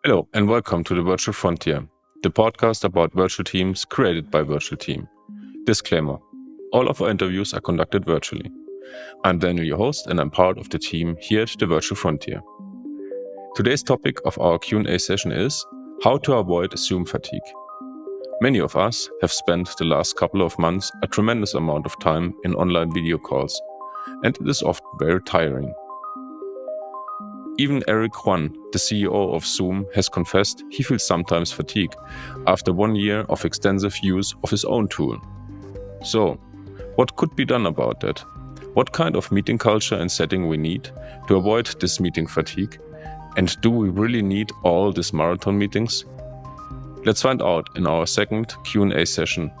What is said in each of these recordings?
Hello and welcome to the Virtual Frontier, the podcast about virtual teams created by Virtual Team. Disclaimer: all of our interviews are conducted virtually. I'm Daniel, your host, and I'm part of the team here at the Virtual Frontier. Today's topic of our Q&A session is how to avoid Zoom fatigue. Many of us have spent the last couple of months a tremendous amount of time in online video calls, and it is often very tiring. Even Eric Yuan, the CEO of Zoom, has confessed he feels sometimes fatigued after 1 year of extensive use of his own tool. So, what could be done about that? What kind of meeting culture and setting we need to avoid this meeting fatigue? And do we really need all these marathon meetings? Let's find out in our second Q&A session.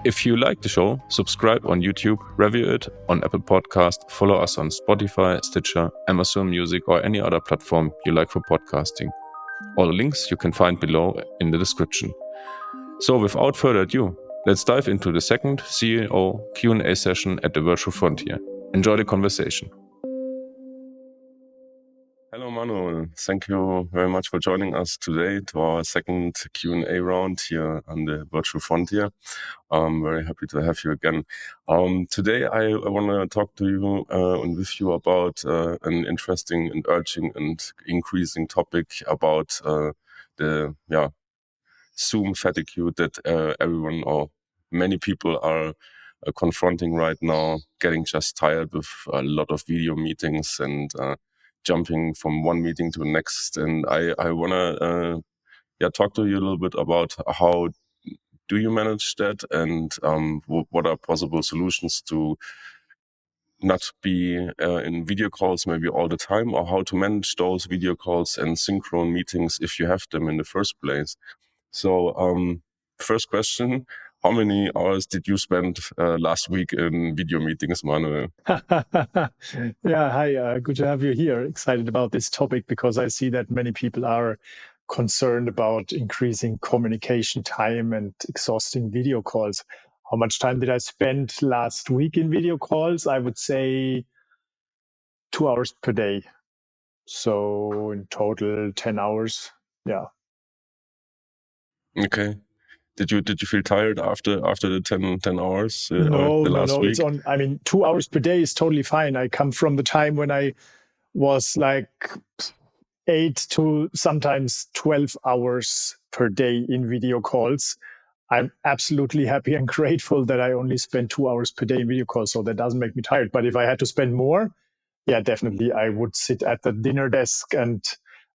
If you like the show, subscribe on YouTube, review it on Apple Podcast, follow us on Spotify, Stitcher, Amazon Music, or any other platform you like for podcasting. All the links you can find below in the description. So without further ado, let's dive into the second CEO Q&A session at the Virtual Frontier. Enjoy the conversation. Hello, Manuel. Thank you very much for joining us today to our second Q&A round here on the Virtual Frontier. I'm very happy to have you again. Today, I want to talk to you and with you about an interesting and urgent and increasing topic about the Zoom fatigue that everyone or many people are confronting right now, getting just tired with a lot of video meetings and jumping from one meeting to the next. And I want to talk to you a little bit about how do you manage that, and what are possible solutions to not be in video calls maybe all the time, or how to manage those video calls and synchron meetings if you have them in the first place. So first question, how many hours did you spend last week in video meetings, Manuel? Yeah, hi, good to have you here. Excited about this topic because I see that many people are concerned about increasing communication time and exhausting video calls. How much time did I spend last week in video calls? I would say 2 hours per day. So in total, 10 hours. Yeah. Okay. Did you feel tired after the 10 hours or No. the last week? I mean, 2 hours per day is totally fine. I come from the time when I was like 8 to sometimes 12 hours per day in video calls. I'm absolutely happy and grateful that I only spend 2 hours per day in video calls, so that doesn't make me tired. But if I had to spend more, yeah, definitely I would sit at the dinner desk and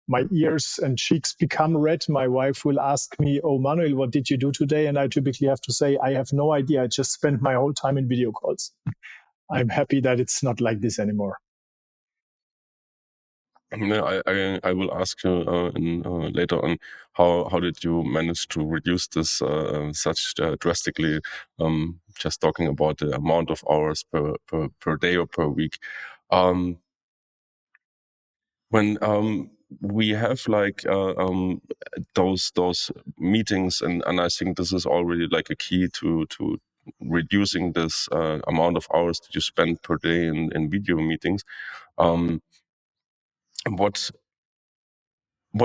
my ears and cheeks become red. My wife will ask me, "Oh, Manuel, what did you do today?" And I typically have to say, "I have no idea. I just spent my whole time in video calls." I'm happy that it's not like this anymore. I will ask you later on how did you manage to reduce this such drastically, just talking about the amount of hours per day or per week. When we have like those meetings, and I think this is already like a key to reducing this amount of hours that you spend per day in video meetings. What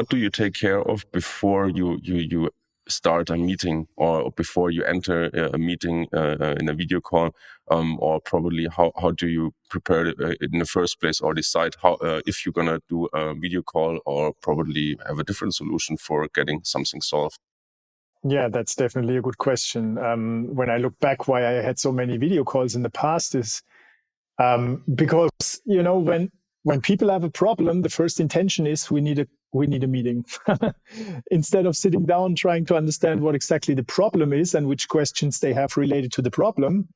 do you take care of before you start a meeting, or before you enter a meeting in a video call, or probably how do you prepare it in the first place, or decide how if you're gonna do a video call, or probably have a different solution for getting something solved? Yeah, that's definitely a good question. When I look back, why I had so many video calls in the past is because when people have a problem, the first intention is we need a meeting. Instead of sitting down trying to understand what exactly the problem is and which questions they have related to the problem,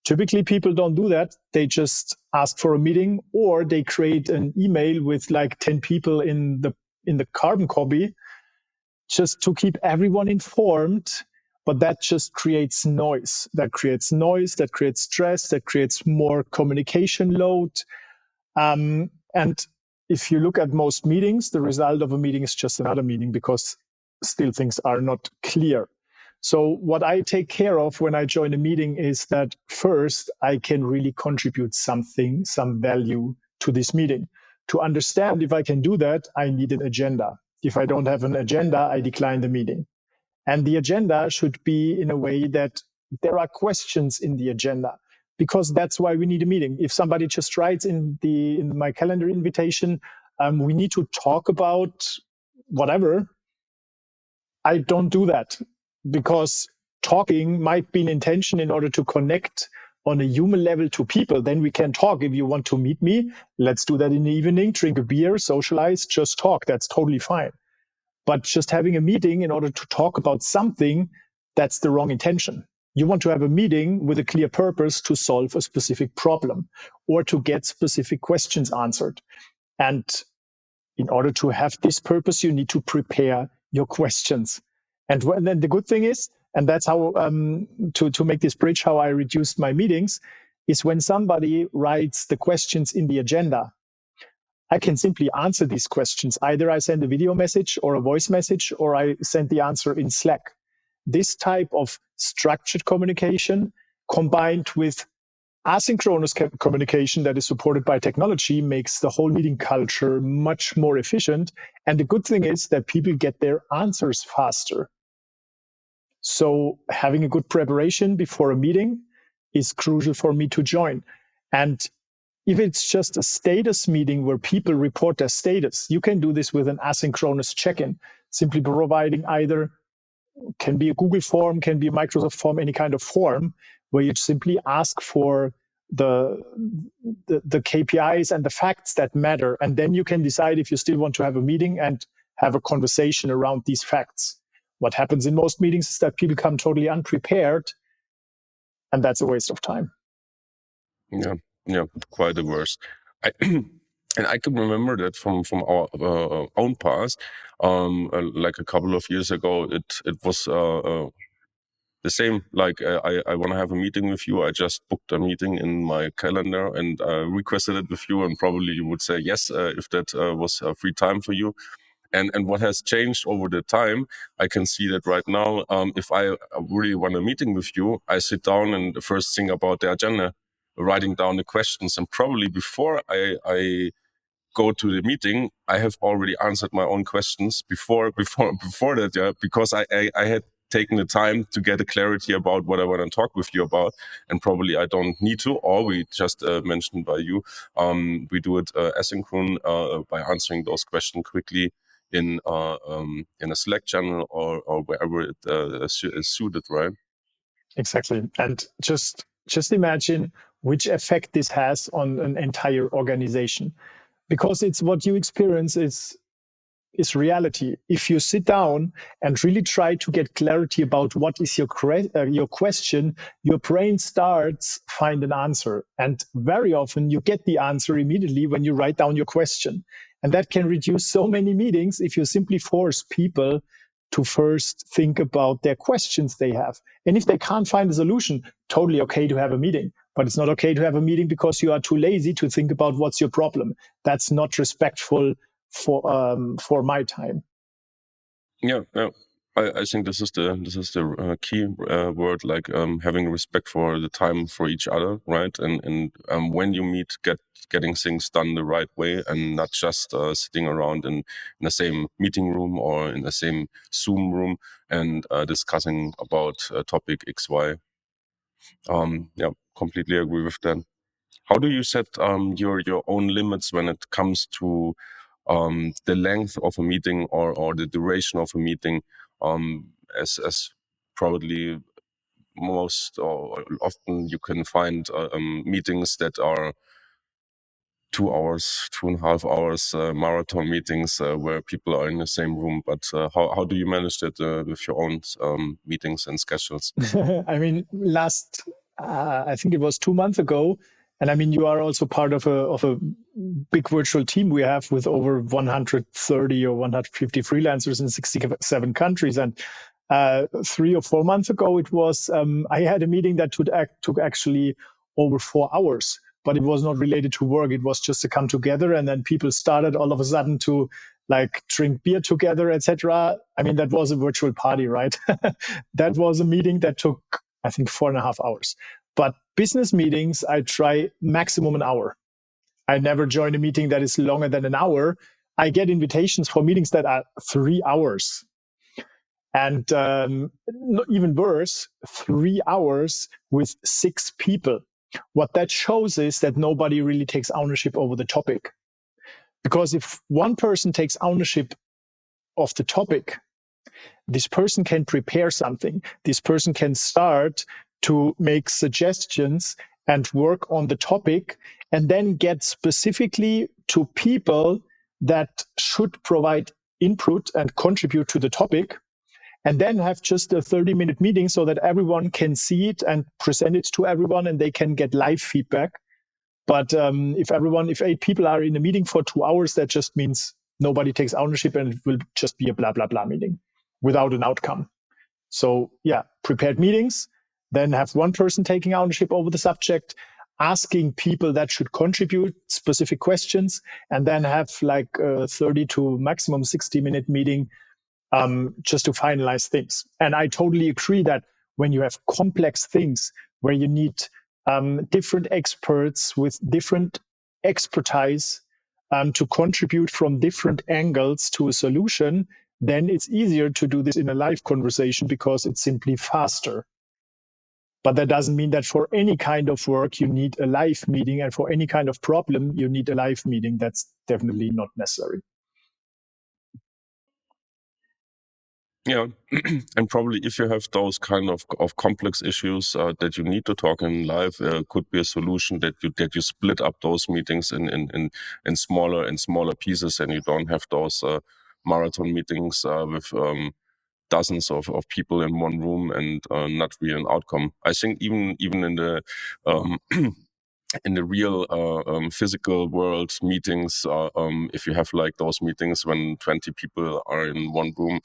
typically people don't do that. They just ask for a meeting, or they create an email with like 10 people in the carbon copy just to keep everyone informed. But that just creates noise. That creates stress, that creates more communication load. And if you look at most meetings, the result of a meeting is just another meeting, because still things are not clear. So what I take care of when I join a meeting is that first I can really contribute something, some value to this meeting. To understand if I can do that, I need an agenda. If I don't have an agenda, I decline the meeting. And the agenda should be in a way that there are questions in the agenda, because that's why we need a meeting. If somebody just writes in my calendar invitation, we need to talk about whatever, I don't do that, because talking might be an intention in order to connect on a human level to people. Then we can talk. If you want to meet me, let's do that in the evening, drink a beer, socialize, just talk. That's totally fine. But just having a meeting in order to talk about something, that's the wrong intention. You want to have a meeting with a clear purpose to solve a specific problem or to get specific questions answered. And in order to have this purpose, you need to prepare your questions. And then the good thing is, and that's how, to make this bridge, how I reduced my meetings, is when somebody writes the questions in the agenda, I can simply answer these questions. Either I send a video message or a voice message, or I send the answer in Slack. This type of structured communication combined with asynchronous communication that is supported by technology makes the whole meeting culture much more efficient. And the good thing is that people get their answers faster. So having a good preparation before a meeting is crucial for me to join. And if it's just a status meeting where people report their status, you can do this with an asynchronous check-in, simply providing either, can be a Google form, can be a Microsoft form, any kind of form, where you simply ask for the KPIs and the facts that matter. And then you can decide if you still want to have a meeting and have a conversation around these facts. What happens in most meetings is that people come totally unprepared, and that's a waste of time. Yeah, quite the worst. And I can remember that from our own past, like a couple of years ago, it was the same. Like I want to have a meeting with you. I just booked a meeting in my calendar and requested it with you, and probably you would say yes if that was free time for you. And what has changed over the time, I can see that right now, if I really want a meeting with you, I sit down and the first thing about the agenda, writing down the questions, and probably before I go to the meeting, I have already answered my own questions before that, yeah, because I had taken the time to get a clarity about what I want to talk with you about, and probably I don't need to, or we just mentioned by you, we do it asynchron by answering those questions quickly in a Slack channel or wherever it is suited, right? Exactly. And just imagine which effect this has on an entire organization, because it's what you experience is reality. If you sit down and really try to get clarity about what is your question, your brain starts find an answer. And very often you get the answer immediately when you write down your question. And that can reduce so many meetings if you simply force people to first think about their questions they have. And if they can't find a solution, totally okay to have a meeting. But it's not okay to have a meeting because you are too lazy to think about what's your problem. That's not respectful for my time. Yeah. I think this is the key word, like having respect for the time for each other, right? And when you meet, getting things done the right way, and not just sitting around in the same meeting room or in the same Zoom room and discussing about topic XY. Yeah, completely agree with that. How do you set your own limits when it comes to the length of a meeting or the duration of a meeting? As probably most or often you can find meetings that are 2 hours, 2.5 hours, marathon meetings where people are in the same room. But how do you manage that with your own meetings and schedules? I mean, I think it was 2 months ago. And I mean, you are also part of a big virtual team we have with over 130 or 150 freelancers in 67 countries. And 3 or 4 months ago, it was I had a meeting that took actually over 4 hours, but it was not related to work. It was just to come together, and then people started all of a sudden to like drink beer together, etc. I mean, that was a virtual party, right? That was a meeting that took, I think, 4.5 hours. But business meetings, I try maximum an hour. I never join a meeting that is longer than an hour. I get invitations for meetings that are 3 hours. And even worse, 3 hours with 6 people. What that shows is that nobody really takes ownership over the topic. Because if one person takes ownership of the topic, this person can prepare something. This person can start to make suggestions and work on the topic, and then get specifically to people that should provide input and contribute to the topic, and then have just a 30-minute meeting so that everyone can see it and present it to everyone and they can get live feedback. But if 8 people are in a meeting for 2 hours, that just means nobody takes ownership and it will just be a blah, blah, blah meeting without an outcome. So yeah, prepared meetings, then have one person taking ownership over the subject, asking people that should contribute specific questions, and then have like a 30 to maximum 60-minute meeting just to finalize things. And I totally agree that when you have complex things where you need different experts with different expertise to contribute from different angles to a solution, then it's easier to do this in a live conversation because it's simply faster. But that doesn't mean that for any kind of work you need a live meeting, and for any kind of problem you need a live meeting. That's definitely not necessary. Yeah, and probably if you have those kind of complex issues that you need to talk in live, could be a solution that you split up those meetings in smaller pieces, and you don't have those marathon meetings with dozens of people in one room and not really an outcome. I think even in the in the real physical world meetings, if you have like those meetings when 20 people are in one room,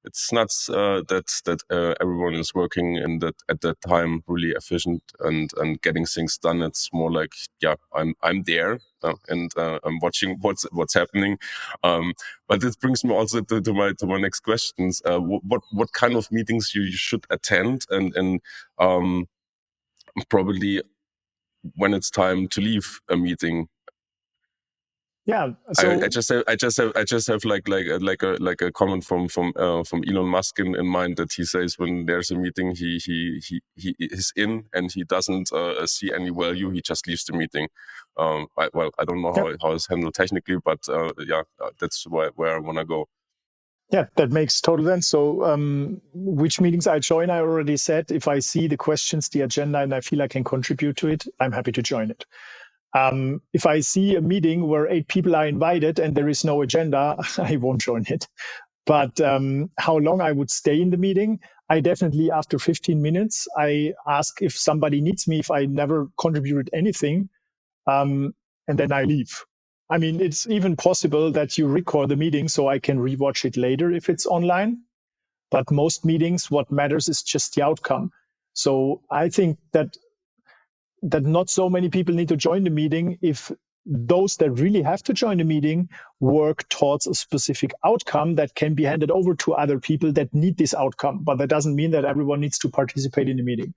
it's not that everyone is working in that at that time really efficient and getting things done. It's more like, yeah, I'm there and I'm watching what's happening. But this brings me also to my next questions. What kind of meetings you should attend, and probably when it's time to leave a meeting. Yeah, so I just have like a comment from Elon Musk in mind, that he says when there's a meeting he is in and he doesn't see any value, he just leaves the meeting. I don't know how it's handled technically, but that's where I want to go. Yeah, that makes total sense. So which meetings I join, I already said. If I see the questions, the agenda, and I feel I can contribute to it, I'm happy to join it. If I see a meeting where 8 people are invited and there is no agenda, I won't join it. But how long I would stay in the meeting, I definitely, after 15 minutes, I ask if somebody needs me, if I never contributed anything, and then I leave. I mean, it's even possible that you record the meeting so I can rewatch it later if it's online. But most meetings, what matters is just the outcome. So I think that not so many people need to join the meeting if those that really have to join the meeting work towards a specific outcome that can be handed over to other people that need this outcome. But that doesn't mean that everyone needs to participate in the meeting.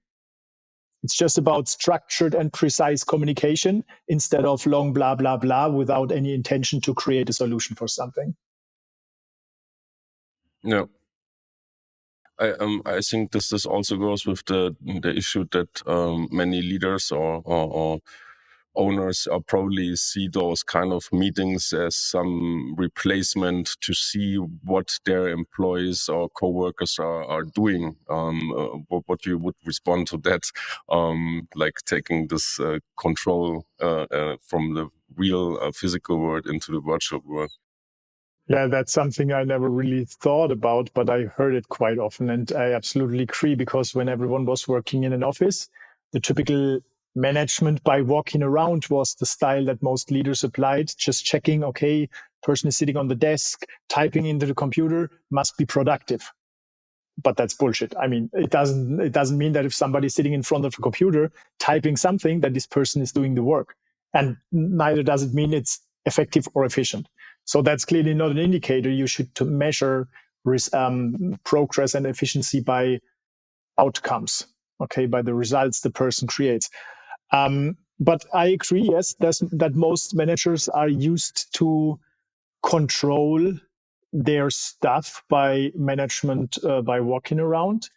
It's just about structured and precise communication instead of long blah, blah, blah without any intention to create a solution for something. Yeah. I think this also goes with the issue that many leaders or owners probably see those kind of meetings as some replacement to see what their employees or co-workers are doing. What you would respond to that, like taking this control from the real physical world into the virtual world? Yeah, that's something I never really thought about, but I heard it quite often. And I absolutely agree, because when everyone was working in an office, the typical management by walking around was the style that most leaders applied, just checking, okay, person is sitting on the desk, typing into the computer, must be productive. But that's bullshit. I mean, it doesn't mean that if somebody's sitting in front of a computer typing something, that this person is doing the work. And neither does it mean it's effective or efficient. So that's clearly not an indicator. You should measure progress and efficiency by outcomes, okay, by the results the person creates. But I agree, yes, that most managers are used to control their stuff by management by walking around.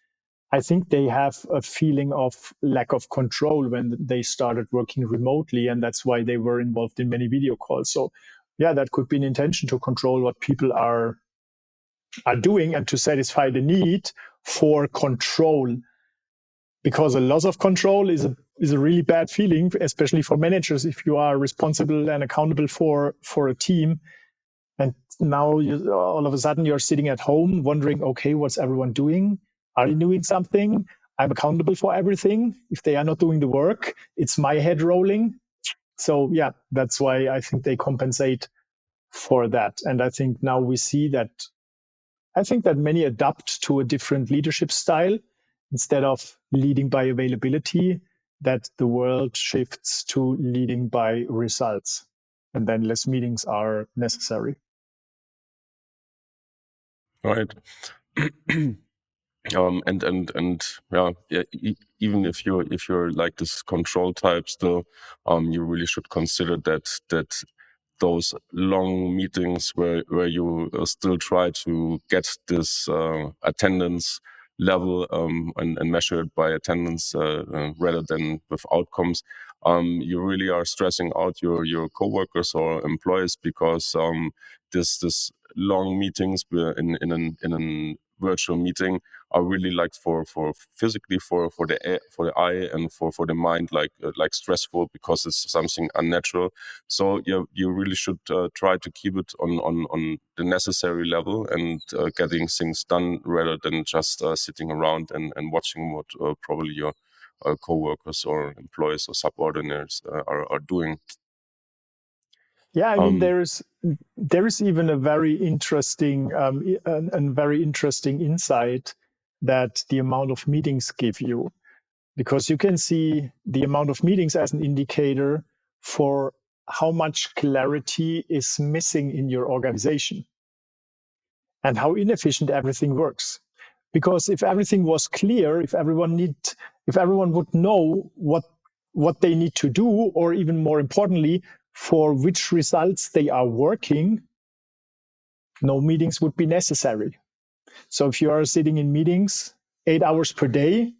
I think they have a feeling of lack of control when they started working remotely, and that's why they were involved in many video calls. So yeah, that could be an intention to control what people are doing and to satisfy the need for control, because a loss of control is a really bad feeling, especially for managers if you are responsible and accountable for a team. And now all of a sudden you're sitting at home wondering, okay, what's everyone doing? Are you doing something? I'm accountable for everything. If they are not doing the work, it's my head rolling. So yeah, that's why I think they compensate for that. And I think now we see that, I think that many adapt to a different leadership style. Instead of leading by availability, that the world shifts to leading by results. And then less meetings are necessary. Right. And yeah, even if you're like this control type still, you really should consider that those long meetings where you still try to get this attendance level and measure it by attendance rather than with outcomes, you really are stressing out your coworkers or employees, because this long meetings in a virtual meeting are really like for physically for the eye and for the mind like stressful, because it's something unnatural. So you really should try to keep it on the necessary level and getting things done, rather than just sitting around and watching what probably your co-workers or employees or subordinates are doing. Yeah, I mean, there is even a very interesting insight that the amount of meetings give you, because you can see the amount of meetings as an indicator for how much clarity is missing in your organization and how inefficient everything works. Because if everything was clear, if everyone would know what they need to do, or even more importantly, for which results they are working, no meetings would be necessary. So if you are sitting in meetings 8 hours per day,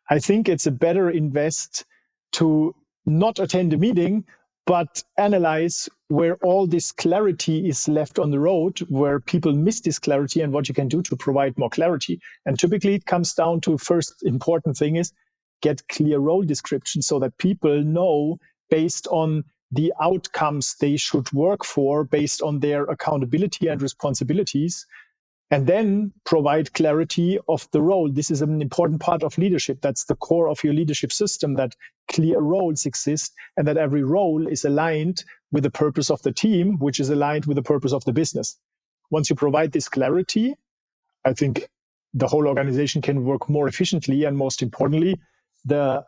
I think it's a better invest to not attend a meeting, but analyze where all this clarity is left on the road, where people miss this clarity, and what you can do to provide more clarity. And typically it comes down to, first important thing is get clear role description, so that people know, based on the outcomes they should work for, based on their accountability and responsibilities, and then provide clarity of the role. This is an important part of leadership. That's the core of your leadership system, that clear roles exist and that every role is aligned with the purpose of the team, which is aligned with the purpose of the business. Once you provide this clarity, I think the whole organization can work more efficiently, and most importantly, the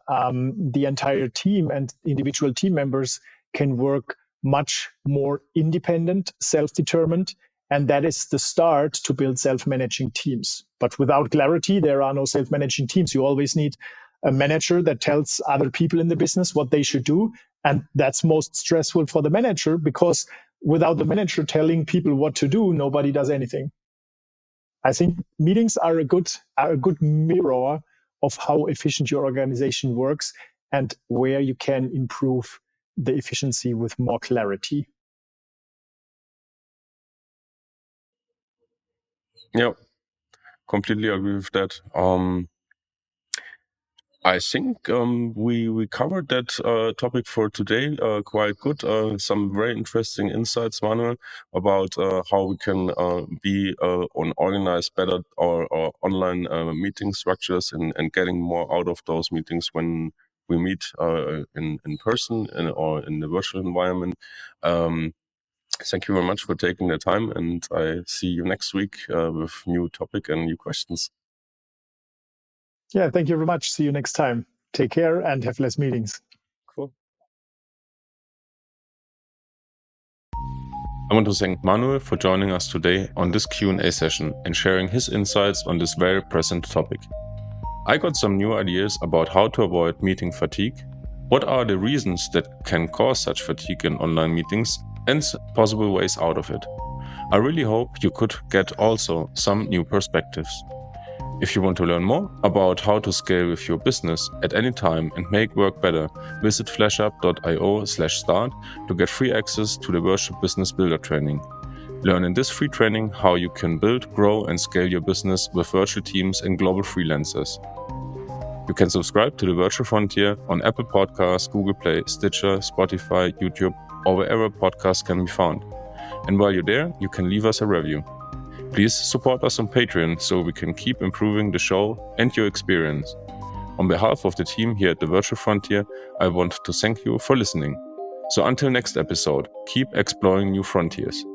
entire team and individual team members can work much more independent, self-determined, and that is the start to build self-managing teams. But without clarity, there are no self-managing teams. You always need a manager that tells other people in the business what they should do, and that's most stressful for the manager, because without the manager telling people what to do, nobody does anything. I think meetings are a good mirror of how efficient your organization works and where you can improve the efficiency with more clarity. Yeah, completely agree with that. I think we covered that topic for today quite good. Some very interesting insights, Manuel, about how we can be on organize better our online meeting structures and getting more out of those meetings when we meet in person or in the virtual environment. Thank you very much for taking the time, and I see you next week with new topic and new questions. Yeah, thank you very much. See you next time. Take care and have less meetings. Cool. I want to thank Manuel for joining us today on this Q&A session and sharing his insights on this very present topic. I got some new ideas about how to avoid meeting fatigue, what are the reasons that can cause such fatigue in online meetings, and possible ways out of it. I really hope you could get also some new perspectives. If you want to learn more about how to scale with your business at any time and make work better, visit flashup.io/start to get free access to the Virtual Business Builder training. Learn in this free training how you can build, grow, and scale your business with virtual teams and global freelancers. You can subscribe to the Virtual Frontier on Apple Podcasts, Google Play, Stitcher, Spotify, YouTube, or wherever podcasts can be found. And while you're there, you can leave us a review. Please support us on Patreon so we can keep improving the show and your experience. On behalf of the team here at the Virtual Frontier, I want to thank you for listening. So until next episode, keep exploring new frontiers.